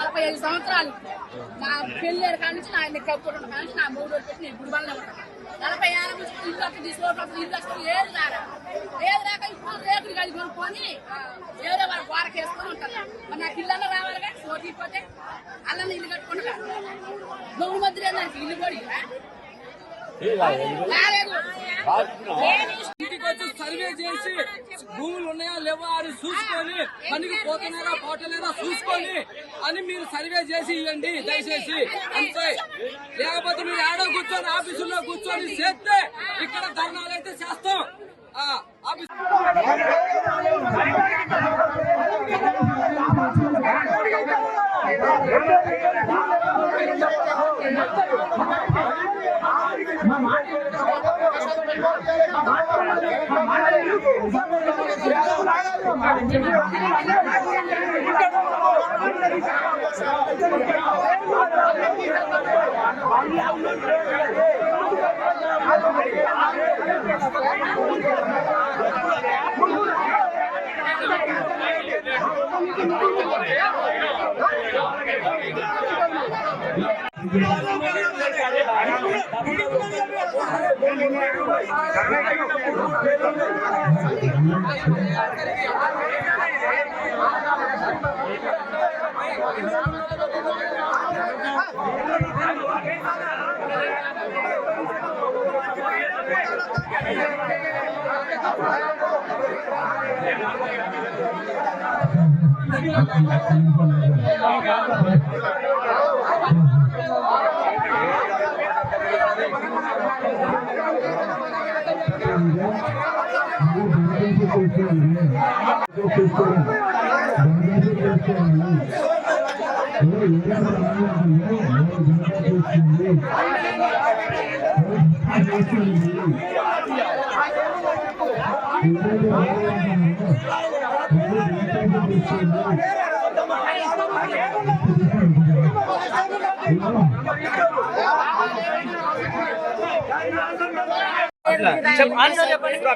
45 సంవత్సరాలు నా పెళ్ళి కాడి నుంచి నా కప్పుకుంటున్న కాడి నుంచి నా మూడు పెట్టి నేను గుడి వల్ల ఉంటాను. 40 ఏళ్ళ నుంచి ఇల్లు అక్కడ తీసుకోవడం ఇల్లు అసలు ఏది రారా ఏది రాక ఇప్పుడు రేకులు కలిగి కొనుక్కొని ఏదో వాళ్ళ గోడకి వేసుకొని ఉంటారు. మరి నాకు ఇల్లన్నా రావాలిగా పోతే అల్లన్న ఇల్లు కట్టుకుంటా దొంగ మధ్య దానికి ఇల్లు కూడా ఇంటికి వచ్చి సర్వే చేసి భూములు ఉన్నాయా లేవా అని చూసుకొని పనికి పోతున్నారా పోటలేదా చూసుకొని అని మీరు సర్వే చేసి ఇవ్వండి దయచేసి అంతే. లేకపోతే మీరు ఆడో కూర్చొని ఆఫీసుల్లో కూర్చొని చేస్తే ఇక్కడ ధర్నాలు అయితే చేస్తాం.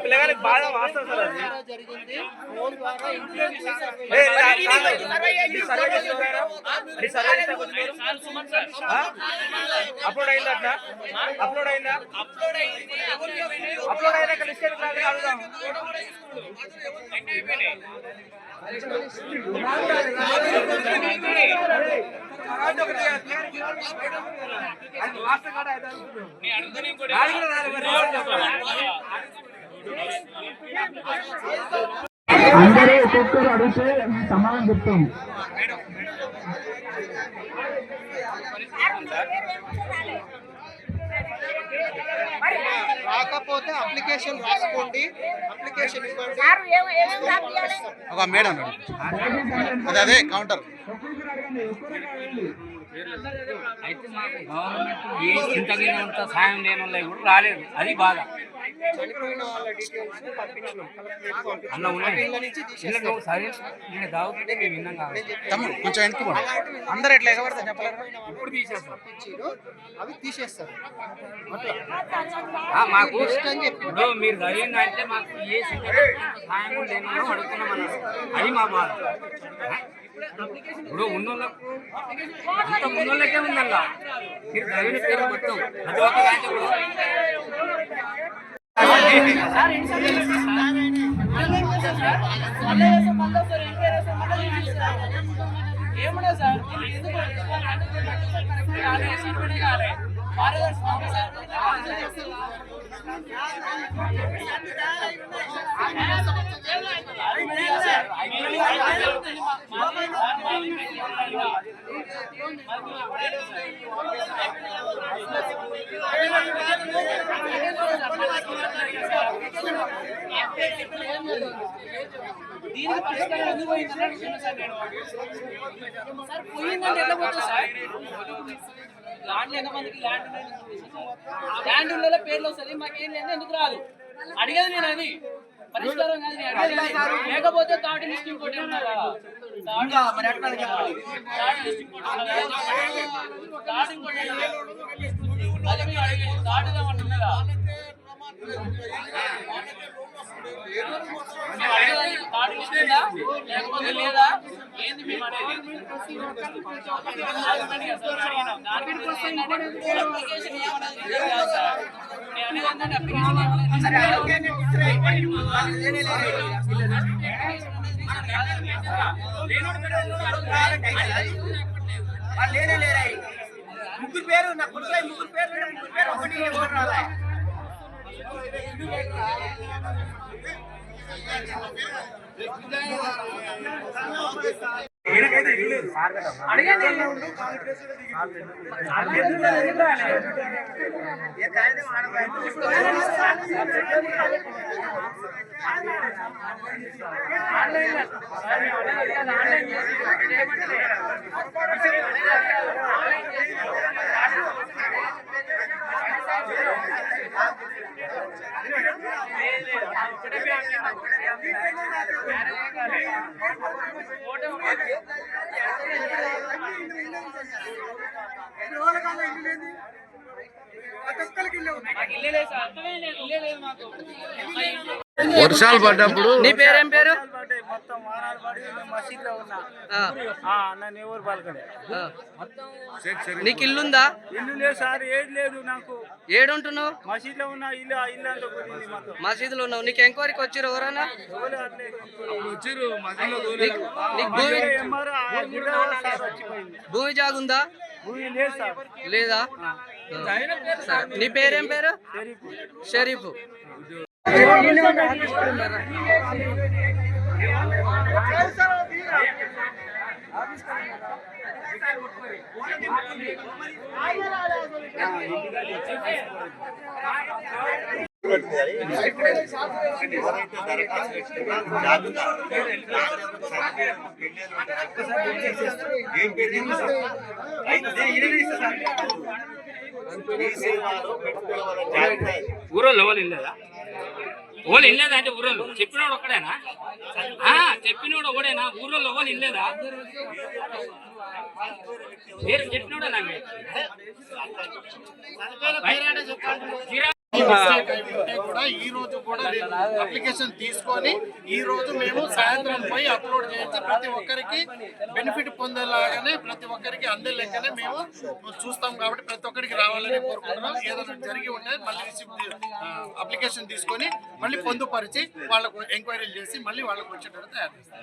పిల్లగానికి బాగా వాస్తవం సార్ అప్లోడ్ అయిందా అప్లోడ్ అయినా లిస్ట్ అడుగుదాం. అందరూ ఒక్కొక్కరు అడిగితే సమాధానం చెప్తాం. రాకపోతే అప్లికేషన్ రాసుకోండి, అప్లికేషన్ ఇవ్వండి. ఒక మేడం అదే కౌంటర్ అయితే మాకు గవర్నమెంట్ ఇంతగినంత సాయం లేని వాళ్ళు కూడా రాలేదు. అది బాధ. చనిపోయిన వాళ్ళ డీటెయిల్స్ పంపించినాం అన్న దావుతుంటే మేము విన్నాం కాబట్టి కొంచెం అందరూ ఎట్లా ఎగబడతారు చెప్పలేరు. ఇప్పుడు తీసేస్తాం, అవి తీసేస్తారు. మాకు ఇప్పుడు మీరు జరిగింది అంటే మాకు ఏ సాయం కూడా లేని అడుగుతున్నాం అన్నారు. అది మా బాధ. ఇప్పుడు ఉన్నోళ్ళకు అంత ఉన్నోళ్ళకే ఉందల్లా మీరు జరిగిన పేరు మొత్తం ప్రతి ఒక్క దాంట్లో కూడా ఏమన్నా సార్ దీనికి పరిష్కారం ఎందుకు పోయిందని సార్ పోయిందంటే ఎట్లా పోతుంది సార్? ల్యాండ్ ఎంతమందికి ల్యాండ్ ఉండే పేర్లు వస్తుంది, మాకేం లేదు ఎందుకు రాదు అడిగేది నేను. అది పరిష్కారం కాదు, లేకపోతే తాటి నుంచి ఇంకోటి ఉన్నారా? ఇంకా మరి ఎట్లా చెప్పండి. లేకపోతే లేదా ఏంది మేము అనేది ముగ్గురు పేరు నా కొడుకు ముగ్గురు పేరు ఒకటి రాలే. వర్షాలు పడ్డప్పుడు నీ పేరేం పేరు? మొత్తం వారాలు పడి మసీదులో ఉన్నా. నన్ను ఎవరు పలకడే. నీకు ఇల్లుందా? ఇల్లు లేదు సార్, ఏది లేదు నాకు. ఏడుంటున్నావు? మసీదులో ఉన్న ఇల్లు అంతా పోయింది మొత్తం. మసీదులో ఉన్నావు. నీకు ఎంక్వైరీకి వచ్చారు ఎవరన్నా? భూమి జాగుందా? భూమి లేదు సార్. లేదా? నీ పేరేం పేరు? షరీఫ్. ఊరోళ్ళు ఎవరు ఇల్లేదా? ఓళ్ళు ఇల్లేదా అంటే ఊరోళ్ళు చెప్పినోడు ఒక్కడేనా? చెప్పినోడు ఒకడేనా? ఊరోళ్ళు ఎవరు ఇల్లేదా? మీరు చెప్పినోడే నాకు కూడా ఈ రోజు కూడా అప్లికేషన్ తీసుకొని ఈ రోజు మేము సాయంత్రం పోయి అప్లోడ్ చేసి ప్రతి ఒక్కరికి బెనిఫిట్ పొందేలాగానే ప్రతి ఒక్కరికి అందే లెక్కనే మేము చూస్తాం. కాబట్టి ప్రతి ఒక్కరికి రావాలని కోరుకుంటున్నాం. ఏదైనా జరిగి ఉంటే మళ్ళీ రిసిప్ట్ అప్లికేషన్ తీసుకొని మళ్ళీ పొందుపరిచి వాళ్ళకు ఎంక్వైరీలు చేసి మళ్ళీ వాళ్ళకు వచ్చేటట్టు తయారు చేస్తాం.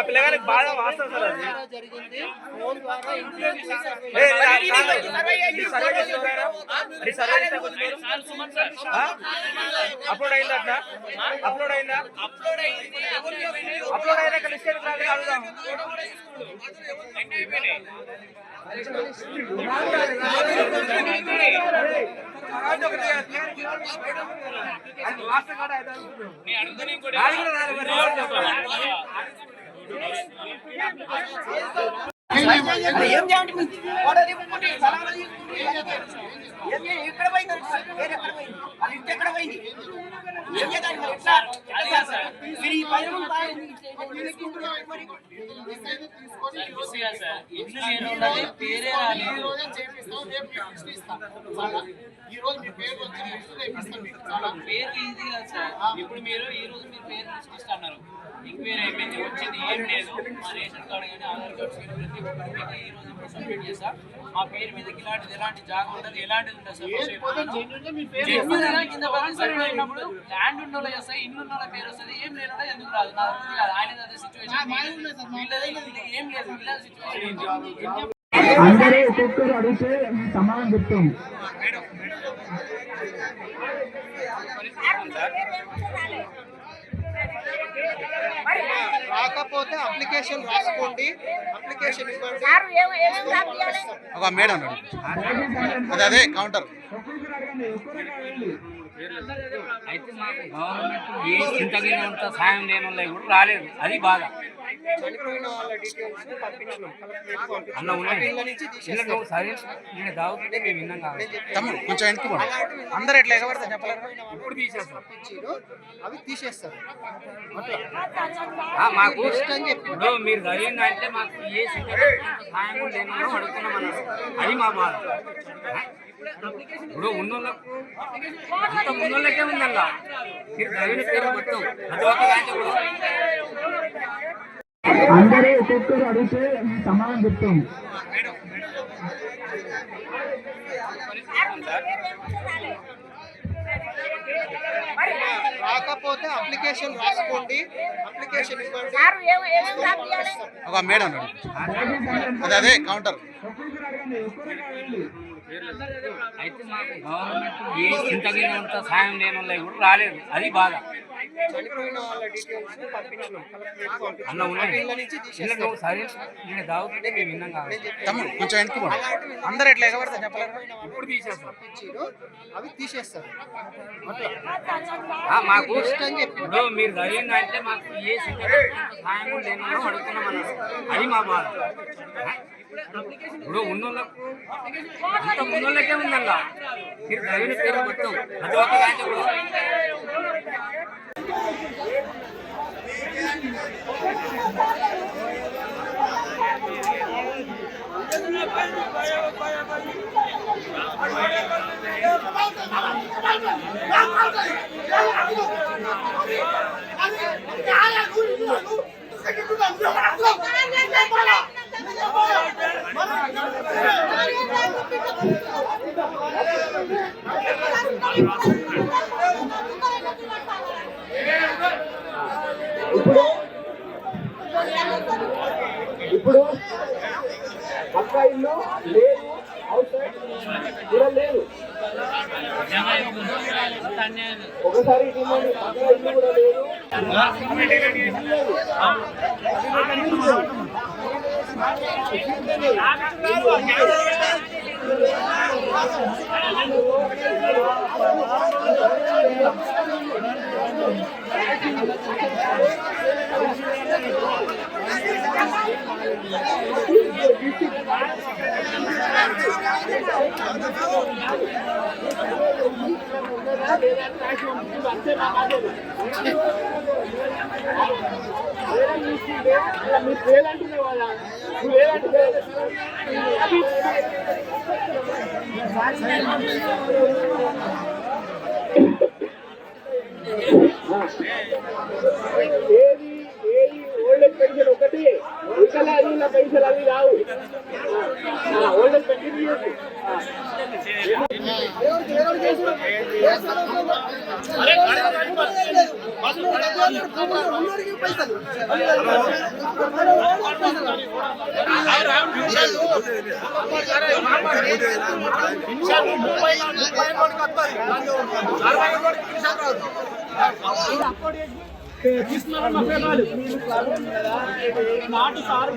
పిల్లగానికి బాగా వాస్తవం జరిగింది ఫోన్ ద్వారా అప్లోడ్ అయిందా? అప్లోడ్ అయిందా? అప్లోడ్ అయినాక లిస్ట్ అడుగుదాం. ఎక్కడ పోయింది? ఎక్కడ పోయింది? పేరు ఈజీ కాదు సార్. ఇప్పుడు మీరు ఈ రోజు మీరు పేరు తీసుకొస్తున్నారు, ఎంక్వైరీ అయిపోయింది, వచ్చింది ఏం లేదు. మా రేషన్ కార్డు కానీ ఆధార్ కార్డ్స్ కానీ ప్రతి ఒక్కరికి ఈ రోజు ఇప్పుడు సబ్మిట్ చేస్తా. మా పేరు మీదకి ఇలాంటిది ఎలాంటి జాగా ఉండదు, ఎలాంటిది ఉండదు సార్. కింద పక్కన సర్వే అయినప్పుడు ల్యాండ్ ఉన్న వాళ్ళు చేస్తాయి, ఇల్లు ఉన్న వాళ్ళ పేరు వస్తుంది, ఏం లేకుండా ఎందుకు రాదు? నా అభివృద్ధి కాదు. ఆయన అదే సిచ్యువేషన్ ఏం లేదు, ఇలా సిచ్యువేషన్ అందరూ ఒక్కొక్కరు అడిగితే సమానం చెప్తాం. రాకపోతే అప్లికేషన్ రాసుకోండి, అప్లికేషన్ ఇవ్వండి. ఒక మేడం అదే కౌంటర్. ఒక్కొక్కరు అడగండి. అయితే మాకు గవర్నమెంట్ ఏ ఇంతగినంత సాయం లేని వాళ్ళకి కూడా రాలేదు, అది బాధ. అన్న ఉన్నాయి ఇలా నువ్వు సరే నేను దావుతుంటే మేము విన్నాం కావాలి. తమ్ముడు కొంచెం వెనక్కి అందరు ఎట్లా ఎగబడతా చెప్పలేరు. ఇప్పుడు తీసేస్తాం అవి తీసేస్తారు. మాకు ఇప్పుడు మీరు జరిగింది అంటే మాకు ఏ సాయం కూడా లేని వాళ్ళం అడుగుతున్నాం అన్నారు, అది మా బాధ. ఇప్పుడు ఉన్నోళ్ళకు అంత ఉన్నోళ్ళకే ఉందల్లా మీరు జరిగిన పేరు మొత్తం అది ఒక దాంట్లో కూడా అందరూ ఒక్కొక్కరు అడిగితే సమాధానం చెప్తాం. రాకపోతే అప్లికేషన్ రాసుకోండి, అప్లికేషన్ ఇవ్వండి. ఒక మేడం ఉన్నాడు, అదే కౌంటర్. అయితే మాకు గవర్నమెంట్ ఏ ఇంతగినంత సాయం లేని వాళ్ళకి కూడా రాలేదు, అది బాధ. అన్న ఉన్నాయి ఇలా నువ్వు సరే నేను దావుతుంటే మేము విన్నాం కావాలి. తమ్ముడు కొంచెం వెనక్కి అందరు ఎట్లా ఎగబడతా చెప్పలేరు. ఇప్పుడు తీసేస్తాం అవి తీసేస్తారు. మాకు ఇప్పుడు మీరు జరిగింది అంటే మాకు ఏ సాయం కూడా లేని వాళ్ళం అడుగుతున్నాం అన్నారు, అది మా బాధ. ఇప్పుడు ఉన్నోళ్ళకు అంత ఉన్నోళ్ళకే ఉందల్లా మీరు జరిగిన పేరు మొత్తం అది ఒక దాంట్లో కూడా ఇప్పుడు పక్క ఇల్లు లేదు, అవుట్ సైడ్ కూడా లేదు. ఒకసారి పక్క ఇల్లు కూడా లేదు. మీరు లేదంటున్నావు కదా, నువ్వు లేదంటున్నావు. ఏది ఓల్డ్ ఏజ్ పెన్షన్ ఒకటి, వికలాంగుల పైసలు అవి రావు. ఓల్డ్ ఏజ్ పెన్షన్ ఇవ్వచ్చు. తీసుకున్నారన్న పేరాలు నాటి సార్